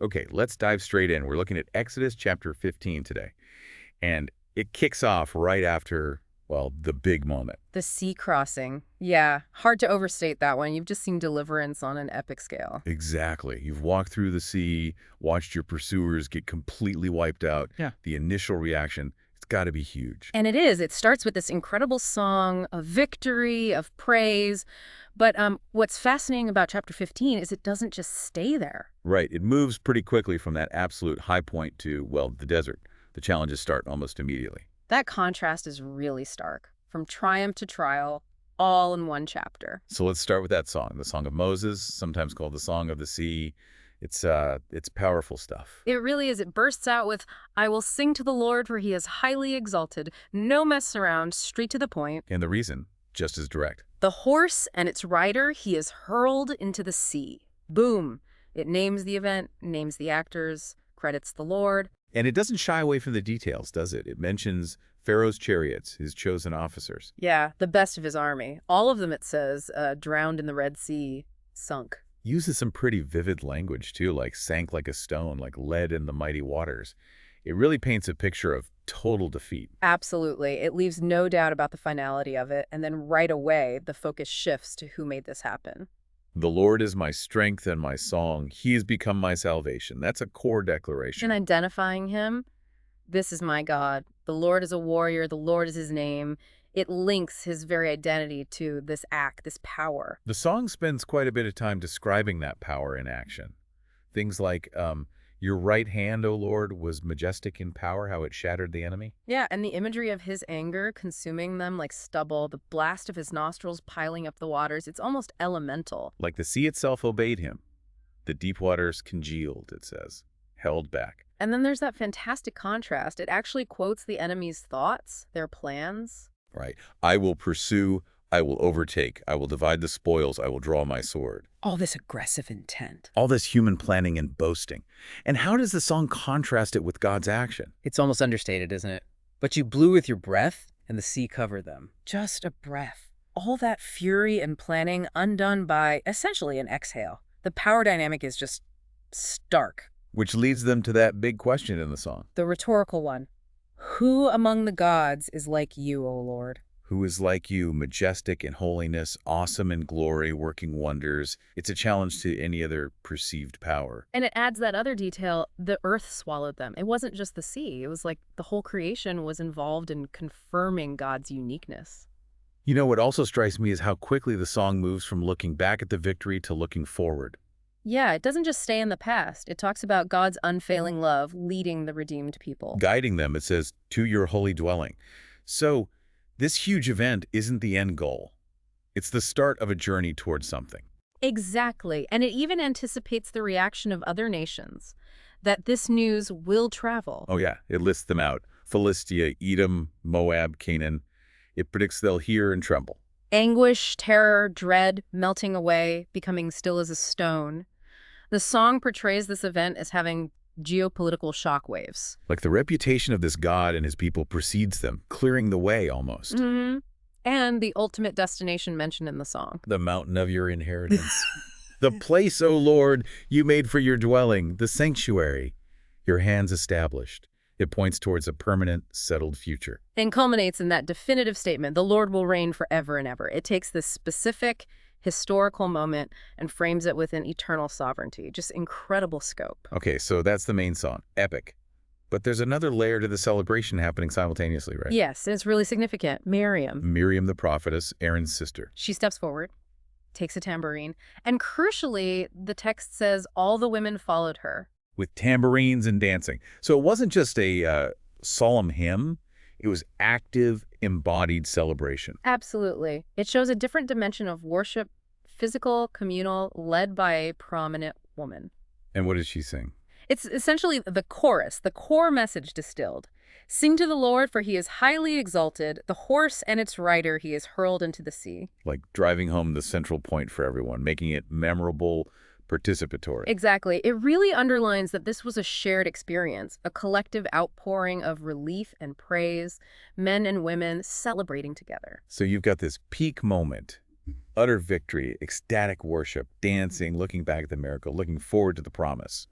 Okay, let's dive straight in. We're looking at Exodus chapter 15 today. And it kicks off right after, well, the big moment. The sea crossing. Yeah, hard to overstate that one. You've just seen deliverance on an epic scale. Exactly. You've walked through the sea, watched your pursuers get completely wiped out. Yeah. The initial reaction, it's got to be huge. And it is. It starts with this incredible song of victory, of praise. But what's fascinating about chapter 15 is it doesn't just stay there. Right. It moves pretty quickly from that absolute high point to, well, the desert. The challenges start almost immediately. That contrast is really stark. From triumph to trial, all in one chapter. So let's start with that song, the Song of Moses, sometimes called the Song of the Sea. It's powerful stuff. It really is. It bursts out with, I will sing to the Lord, for he is highly exalted. No mess around, straight to the point. And the reason, just as direct. The horse and its rider he is hurled into the sea. Boom. It names the event, names the actors, credits the Lord. And it doesn't shy away from the details, does it? It mentions Pharaoh's chariots, his chosen officers. Yeah, the best of his army. All of them, it says, drowned in the Red Sea, sunk. Uses some pretty vivid language, too, like sank like a stone, like lead in the mighty waters. It really paints a picture of total defeat. Absolutely. It leaves no doubt about the finality of it, and then right away, the focus shifts to who made this happen. The Lord is my strength and my song. He has become my salvation. That's a core In declaration. identifying him, this is my God. The Lord is a warrior. The Lord is his name. It links his very identity to this act, this power. The song spends quite a bit of time describing that power in action. Things like, your right hand, O Lord, was majestic in power, how it shattered the enemy. Yeah, and the imagery of his anger consuming them like stubble, the blast of his nostrils piling up the waters, it's almost elemental. Like the sea itself obeyed him. The deep waters congealed, it says, held back. And then there's that fantastic contrast. It actually quotes the enemy's thoughts, their plans. Right. I will pursue, I will overtake, I will divide the spoils, I will draw my sword. All this aggressive intent. All this human planning and boasting. And how does the song contrast it with God's action? It's almost understated, isn't it? But you blew with your breath, and the sea covered them. Just a breath. All that fury and planning undone by essentially an exhale. The power dynamic is just stark. Which leads them to that big question in the song. The rhetorical one. Who among the gods is like you, O Lord? Who is like you, majestic in holiness, awesome in glory, working wonders. It's a challenge to any other perceived power. And it adds that other detail, the earth swallowed them. It wasn't just the sea. It was like the whole creation was involved in confirming God's uniqueness. You know, what also strikes me is how quickly the song moves from looking back at the victory to looking forward. Yeah, it doesn't just stay in the past. It talks about God's unfailing love leading the redeemed people. Guiding them, it says, to your holy dwelling. So, this huge event isn't the end goal. It's the start of a journey towards something. Exactly. And it even anticipates the reaction of other nations, that this news will travel. Oh yeah, it lists them out. Philistia, Edom, Moab, Canaan. It predicts they'll hear and tremble. Anguish, terror, dread, melting away, becoming still as a stone. The song portrays this event as having geopolitical shockwaves. Like the reputation of this God and his people precedes them, clearing the way almost. Mm-hmm. And the ultimate destination mentioned in the song. The mountain of your inheritance. The place, O Lord, you made for your dwelling, the sanctuary, your hands established. It points towards a permanent, settled future. And culminates in that definitive statement, the Lord will reign forever and ever. It takes this specific historical moment and frames it with an eternal sovereignty. Just incredible scope. Okay, so that's the main song, epic. But there's another layer to the celebration happening simultaneously, right? Yes, and it's really significant. Miriam. Miriam the prophetess, Aaron's sister. She steps forward, takes a tambourine, and crucially, the text says all the women followed her. With tambourines and dancing. So it wasn't just a solemn hymn. It was active, embodied celebration. Absolutely. It shows a different dimension of worship, physical, communal, led by a prominent woman. And what did she sing? It's essentially the chorus, the core message distilled. Sing to the Lord, for he is highly exalted. The horse and its rider he is hurled into the sea. Like driving home the central point for everyone, making it memorable, participatory. Exactly. It really underlines that this was a shared experience, a collective outpouring of relief and praise, men and women celebrating together. So you've got this peak moment, utter victory, ecstatic worship, dancing, looking back at the miracle, looking forward to the promise.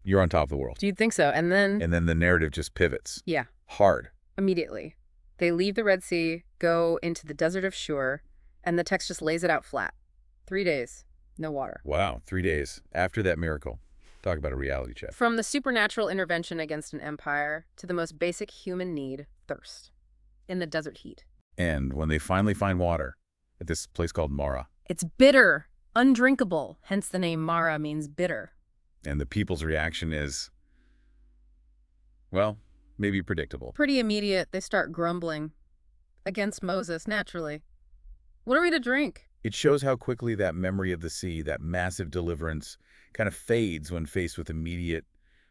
You're on top of the world. Do you think so? And then, And then the narrative just pivots. yeah, Hard. immediately. They leave the Red Sea, go into the desert of Shur, and the text just lays it out flat. 3 days, no water. Wow, 3 days after that miracle. Talk about a reality check. From the supernatural intervention against an empire to the most basic human need, thirst, in the desert heat. And when they finally find water at this place called Mara, It's bitter, undrinkable, hence the name Mara means bitter. and the people's reaction is, well, maybe predictable. Pretty immediate, they start grumbling. Against Moses, naturally. What are we to drink? It shows how quickly that memory of the sea, that massive deliverance, kind of fades when faced with immediate,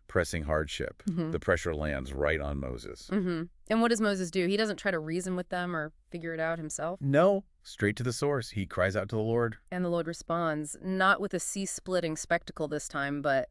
pressing hardship. Mhm. The pressure lands right on Moses. And what does Moses do? He doesn't try to reason with them or figure it out himself. No, straight to the source. He cries out to the Lord. And the Lord responds, not with a sea-splitting spectacle this time, but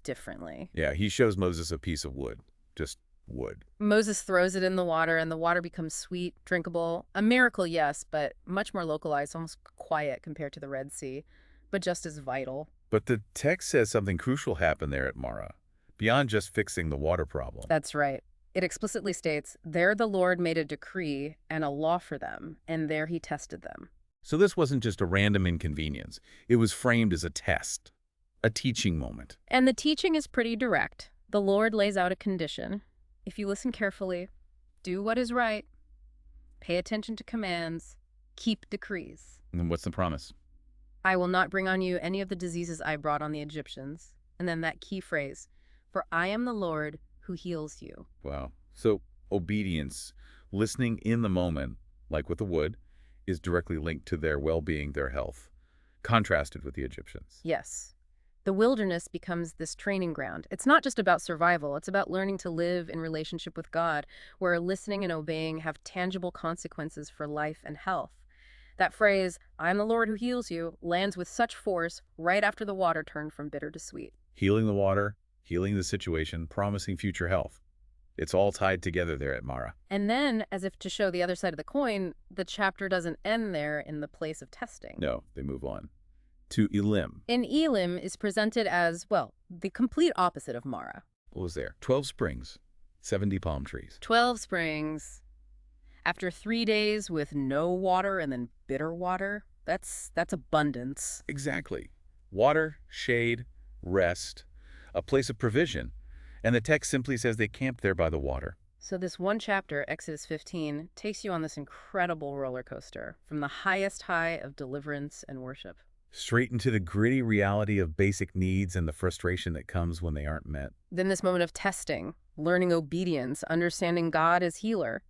differently. Yeah, he shows Moses a piece of wood. Just wood. Moses throws it in the water, and the water becomes sweet, drinkable. A miracle, yes, but much more localized, almost quiet compared to the Red Sea, but just as vital. But the text says something crucial happened there at Mara, beyond just fixing the water problem. That's right. It explicitly states, there the Lord made a decree and a law for them, and there he tested them. So this wasn't just a random inconvenience. It was framed as a test, a teaching moment. And the teaching is pretty direct. The Lord lays out a condition. If you listen carefully, do what is right, pay attention to commands, keep decrees. And what's the promise? I will not bring on you any of the diseases I brought on the Egyptians. And then that key phrase, for I am the Lord who heals you. Wow. So obedience, listening in the moment, like with the wood, is directly linked to their well-being, their health, contrasted with the Egyptians. Yes. The wilderness becomes this training ground. It's not just about survival. It's about learning to live in relationship with God, where listening and obeying have tangible consequences for life and health. That phrase, I'm the Lord who heals you, lands with such force right after the water turned from bitter to sweet. Healing the water, healing the situation, promising future health. It's all tied together there at Mara. And then, as if to show the other side of the coin, the chapter doesn't end there in the place of testing. No, they move on to Elim. And Elim is presented as, well, the complete opposite of Mara. What was there? 12 springs, 70 palm trees. 12 springs. After 3 days with no water and then bitter water, that's abundance. Exactly. Water, shade, rest, a place of provision. And the text simply says they camped there by the water. So this one chapter, Exodus 15, takes you on this incredible roller coaster from the highest high of deliverance and worship. Straight into the gritty reality of basic needs and the frustration that comes when they aren't met. Then this moment of testing, learning obedience, understanding God as healer.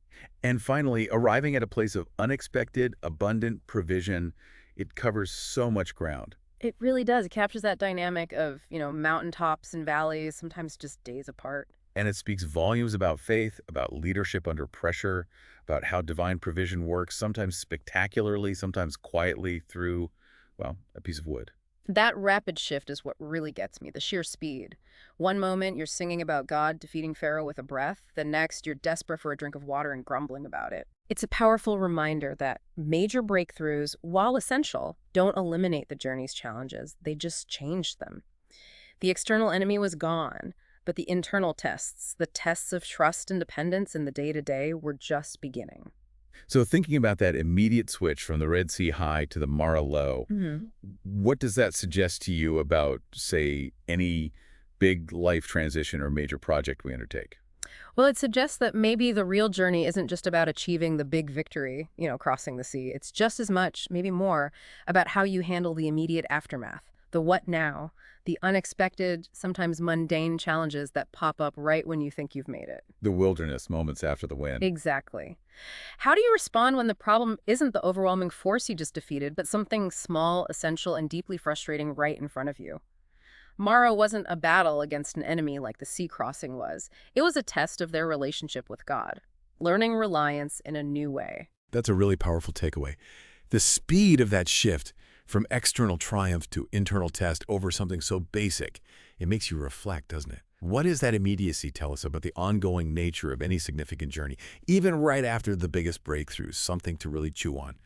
And finally, arriving at a place of unexpected, abundant provision. It covers so much ground. It really does. It captures that dynamic of, mountaintops and valleys, sometimes just days apart. And it speaks volumes about faith, about leadership under pressure, about how divine provision works, sometimes spectacularly, sometimes quietly through, well, a piece of wood. That rapid shift is what really gets me, the sheer speed. One moment, you're singing about God defeating Pharaoh with a breath. The next, you're desperate for a drink of water and grumbling about it. It's a powerful reminder that major breakthroughs, while essential, don't eliminate the journey's challenges. They just change them. The external enemy was gone, but the internal tests, the tests of trust and dependence in the day-to-day, were just beginning. So thinking about that immediate switch from the Red Sea high to the Mara low, what does that suggest to you about, say, any big life transition or major project we undertake? Well, it suggests that maybe the real journey isn't just about achieving the big victory, crossing the sea. It's just as much, maybe more, about how you handle the immediate aftermath, the what now, the unexpected, sometimes mundane challenges that pop up right when you think you've made it. The wilderness moments after the wind. Exactly. How do you respond when the problem isn't the overwhelming force you just defeated, but something small, essential, and deeply frustrating right in front of you? Mara wasn't a battle against an enemy like the sea crossing was. It was a test of their relationship with God, learning reliance in a new way. That's a really powerful takeaway. The speed of that shift from external triumph to internal test over something so basic, it makes you reflect, doesn't it? What does that immediacy tell us about the ongoing nature of any significant journey, even right after the biggest breakthroughs, something to really chew on?